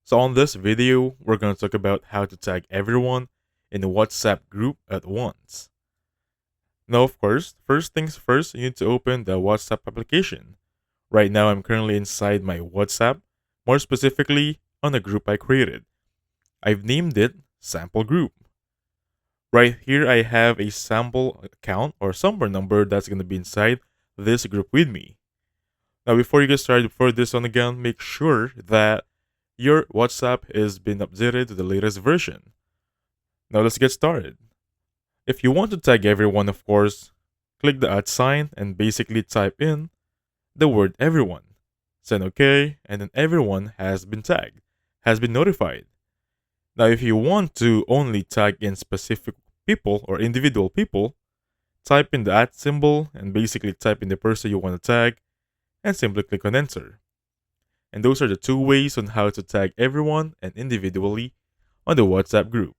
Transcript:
So on this video, we're going to talk about how to tag everyone in a WhatsApp group at once. Now, of course, first things first, you need to open the WhatsApp application. Right now, I'm currently inside my WhatsApp, more specifically on a group I created. I've named it Sample Group. Right here, I have a sample account or somewhere number that's going to be inside this group with me. Now, before you get started, before this one again, make sure that your WhatsApp is been updated to the latest version. Now, let's get started. If you want to tag everyone, of course, click the @ sign and basically type in the word everyone. Send OK, and then everyone has been tagged, has been notified. Now, if you want to only tag in specific people or individual people, type in the @ symbol and basically type in the person you want to tag and simply click on enter. And those are the two ways on how to tag everyone and individually on the WhatsApp group.